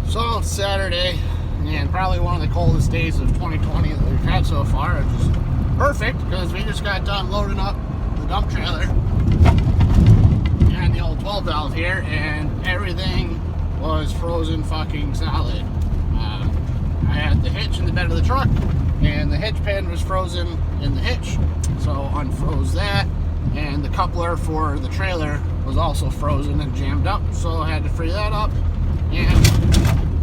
So it's Saturday, and probably one of the coldest days of 2020 that we've had so far, which is perfect because we just got done loading up the dump trailer and the old 12 valve here, and everything was frozen fucking solid. I had the hitch in the bed of the truck, and the hitch pin was frozen in the hitch, so unfroze that, and the coupler for the trailer was also frozen and jammed up, so I had to free that up. And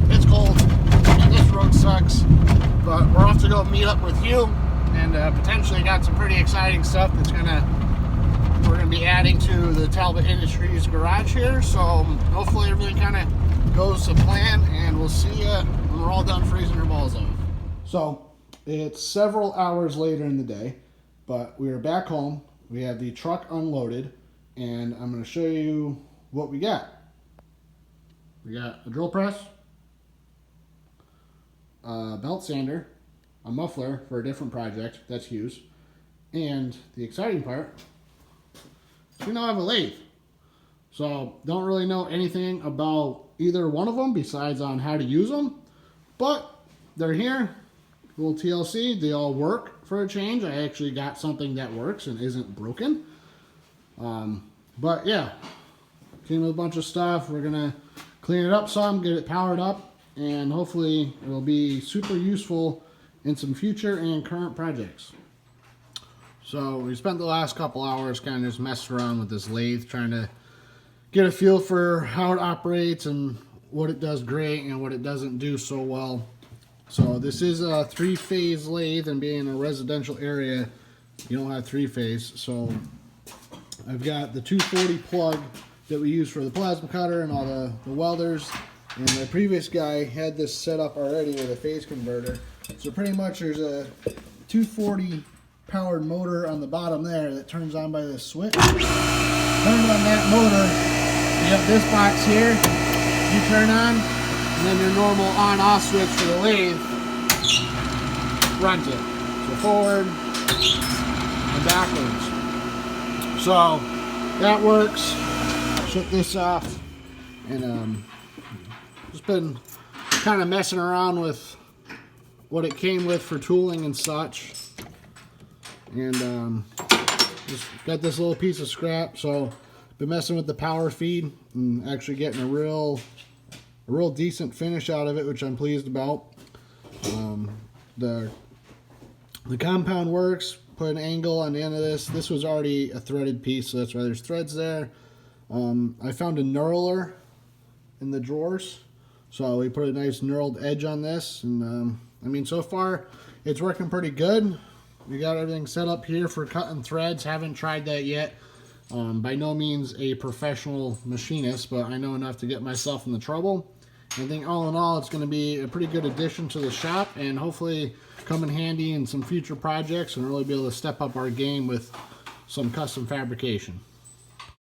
it's cold, and this road sucks, but we're off to go meet up with you, and potentially got some pretty exciting stuff that's we're gonna be adding to the Talbot Industries garage here. So hopefully everything kind of goes to plan, and we'll see you when we're all done freezing our balls off. So it's several hours later in the day, but we are back home. We have the truck unloaded, and I'm going to show you what we got. We got a drill press, a belt sander, a muffler for a different project, that's Hughes, and the exciting part, we now have a lathe. So don't really know anything about either one of them besides on how to use them, but they're here. Little TLC, they all work for a change. I actually got something that works and isn't broken. But yeah, came with a bunch of stuff. We're gonna clean it up some, get it powered up, and hopefully it'll be super useful in some future and current projects. So we spent the last couple hours kind of just messing around with this lathe, trying to get a feel for how it operates and what it does great and what it doesn't do so well. So this is a 3-phase lathe, and being in a residential area, you don't have 3-phase. So I've got the 240 plug that we use for the plasma cutter and all the welders. And the previous guy had this set up already with a phase converter. So pretty much there's a 240 powered motor on the bottom there that turns on by this switch. Turn on that motor, you have this box here, you turn on, and then your normal on-off switch for the lathe runs it. So forward and backwards. So that works. Shut this off, and just been kind of messing around with what it came with for tooling and such. And just got this little piece of scrap, so been messing with the power feed and actually getting a real decent finish out of it, which I'm pleased about. The compound works. Put an angle on the end of this. This was already a threaded piece, so that's why there's threads there. I found a knurler in the drawers, so we put a nice knurled edge on this, and I mean, so far it's working pretty good. We got everything set up here for cutting threads. Haven't tried that yet. By no means a professional machinist, but I know enough to get myself into trouble. I think all in all, it's going to be a pretty good addition to the shop, and hopefully come in handy in some future projects and really be able to step up our game with some custom fabrication.